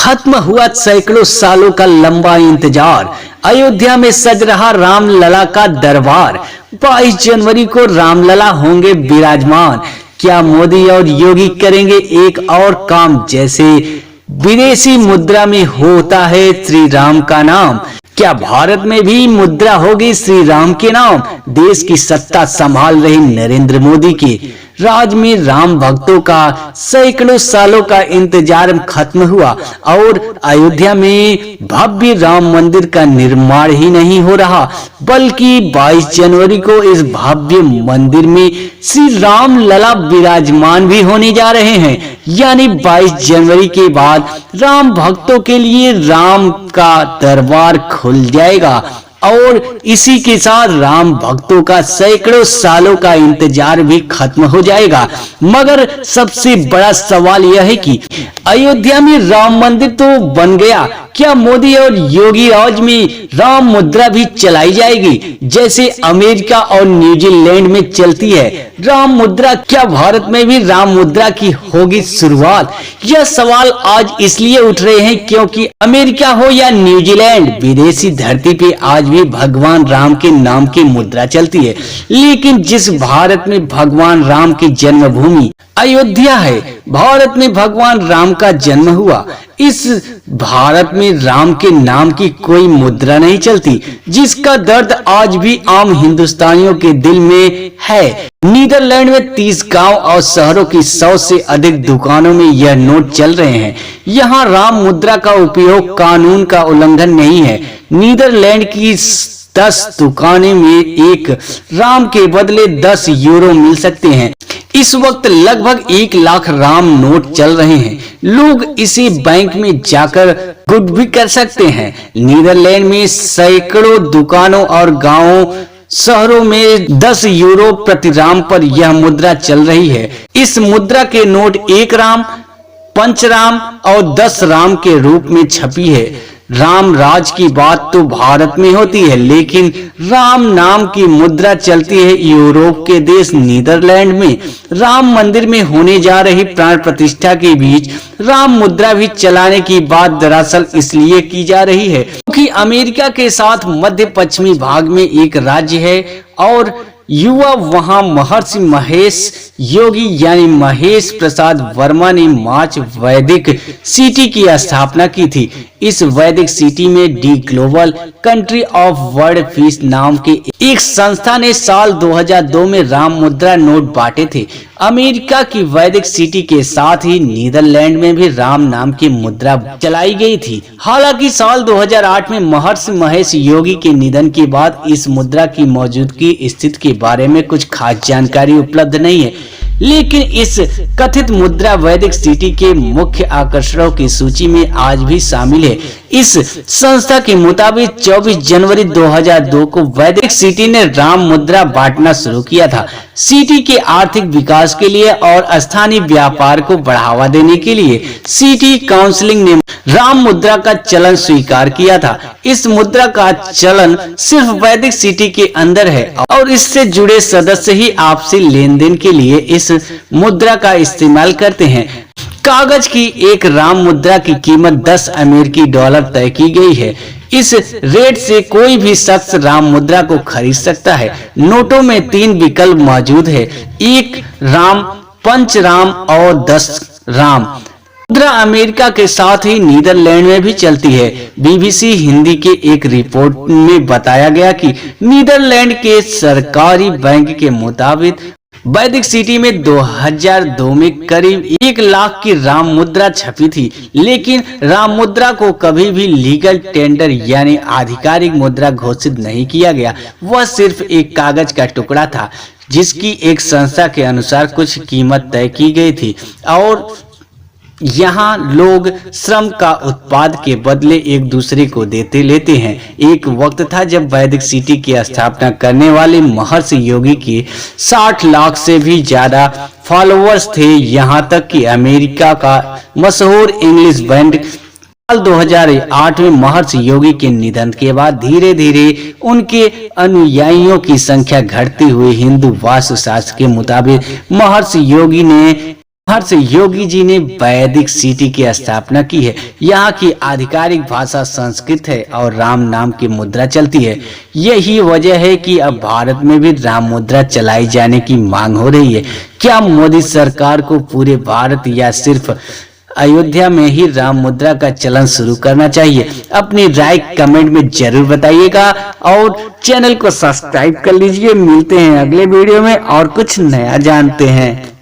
खत्म हुआ सैकड़ों सालों का लंबा इंतजार। अयोध्या में सज रहा रामलला का दरबार। 22 जनवरी को रामलला होंगे विराजमान। क्या मोदी और योगी करेंगे एक और काम, जैसे विदेशी मुद्रा में होता है श्री राम का नाम। क्या भारत में भी मुद्रा होगी श्री राम के नाम। देश की सत्ता संभाल रहे नरेंद्र मोदी के राज में राम भक्तों का सैकड़ों सालों का इंतजार खत्म हुआ और अयोध्या में भव्य राम मंदिर का निर्माण ही नहीं हो रहा, बल्कि 22 जनवरी को इस भव्य मंदिर में श्री राम लला विराजमान भी होने जा रहे हैं। यानी 22 जनवरी के बाद राम भक्तों के लिए राम का दरबार खुल जाएगा और इसी के साथ राम भक्तों का सैकड़ों सालों का इंतजार भी खत्म हो जाएगा। मगर सबसे बड़ा सवाल यह है कि अयोध्या में राम मंदिर तो बन गया, क्या मोदी और योगी राज में राम मुद्रा भी चलाई जाएगी, जैसे अमेरिका और न्यूजीलैंड में चलती है राम मुद्रा। क्या भारत में भी राम मुद्रा की होगी शुरुआत? यह सवाल आज इसलिए उठ रहे हैं क्योंकि अमेरिका हो या न्यूजीलैंड, विदेशी धरती पे आज भी भगवान राम के नाम की मुद्रा चलती है। लेकिन जिस भारत में भगवान राम की जन्मभूमि अयोध्या है, भारत में भगवान राम का जन्म हुआ, इस भारत में राम के नाम की कोई मुद्रा नहीं चलती, जिसका दर्द आज भी आम हिंदुस्तानियों के दिल में है। नीदरलैंड में 30 गांव और शहरों की 100 से अधिक दुकानों में यह नोट चल रहे हैं। यहाँ राम मुद्रा का उपयोग कानून का उल्लंघन नहीं है। नीदरलैंड की 10 दुकानें में एक राम के बदले 10 यूरो मिल सकते हैं। इस वक्त लगभग 1 लाख राम नोट चल रहे हैं। लोग इसे बैंक में जाकर गुड भी कर सकते हैं। नीदरलैंड में सैकड़ों दुकानों और गांवों शहरों में 10 यूरो प्रति राम पर यह मुद्रा चल रही है। इस मुद्रा के नोट 1 राम, 5 राम और 10 राम के रूप में छपी है। राम राज की बात तो भारत में होती है, लेकिन राम नाम की मुद्रा चलती है यूरोप के देश नीदरलैंड में। राम मंदिर में होने जा रही प्राण प्रतिष्ठा के बीच राम मुद्रा भी चलाने की बात दरअसल इसलिए की जा रही है क्योंकि अमेरिका के साथ मध्य पश्चिमी भाग में एक राज्य है और युवा वहां महर्षि महेश योगी यानी महेश प्रसाद वर्मा ने मार्च वैदिक सिटी की स्थापना की थी। इस वैदिक सिटी में D global country of world peace नाम के एक संस्था ने साल 2002 में राम मुद्रा नोट बांटे थे। अमेरिका की वैदिक सिटी के साथ ही नीदरलैंड में भी राम नाम की मुद्रा चलाई गई थी। हालांकि साल 2008 में महर्षि महेश योगी के निधन के बाद इस मुद्रा की मौजूदगी स्थिति के बारे में कुछ खास जानकारी उपलब्ध नहीं है, लेकिन इस कथित मुद्रा वैदिक सिटी के मुख्य आकर्षणों की सूची में आज भी शामिल है। इस संस्था के मुताबिक 24 जनवरी 2002 को वैदिक सिटी ने राम मुद्रा बांटना शुरू किया था। सिटी के आर्थिक विकास के लिए और स्थानीय व्यापार को बढ़ावा देने के लिए सिटी काउंसिल ने राम मुद्रा का चलन स्वीकार किया था। इस मुद्रा का चलन सिर्फ वैदिक सिटी के अंदर है और इससे जुड़े सदस्य ही आपसी लेन देन के लिए इस मुद्रा का इस्तेमाल करते हैं। कागज की एक राम मुद्रा की कीमत 10 अमेरिकी डॉलर तय की गई है। इस रेट से कोई भी शख्स राम मुद्रा को खरीद सकता है। नोटों में 3 विकल्प मौजूद है, 1 राम, 5 राम और 10 राम। मुद्रा अमेरिका के साथ ही नीदरलैंड में भी चलती है। बीबीसी हिंदी के एक रिपोर्ट में बताया गया कि नीदरलैंड के सरकारी बैंक के मुताबिक वैदिक सिटी में 2002 में करीब 1 लाख की राम मुद्रा छपी थी, लेकिन राम मुद्रा को कभी भी लीगल टेंडर यानी आधिकारिक मुद्रा घोषित नहीं किया गया। वह सिर्फ एक कागज का टुकड़ा था जिसकी एक संस्था के अनुसार कुछ कीमत तय की गई थी और यहाँ लोग श्रम का उत्पाद के बदले एक दूसरे को देते लेते हैं। एक वक्त था जब वैदिक सिटी की स्थापना करने वाले महर्षि योगी के 60 लाख से भी ज्यादा फॉलोअर्स थे। यहाँ तक कि अमेरिका का मशहूर इंग्लिश बैंड साल 2008 में महर्षि योगी के निधन के बाद धीरे धीरे उनके अनुयायियों की संख्या घटती हुई। हिंदू वास्तुशास्त्र के मुताबिक महर्षि योगी ने नौहर से योगी जी ने वैदिक सिटी की स्थापना की है। यहाँ की आधिकारिक भाषा संस्कृत है और राम नाम की मुद्रा चलती है। यही वजह है कि अब भारत में भी राम मुद्रा चलाई जाने की मांग हो रही है। क्या मोदी सरकार को पूरे भारत या सिर्फ अयोध्या में ही राम मुद्रा का चलन शुरू करना चाहिए? अपनी राय कमेंट में जरूर बताइएगा और चैनल को सब्सक्राइब कर लीजिए। मिलते हैं अगले वीडियो में और कुछ नया जानते हैं।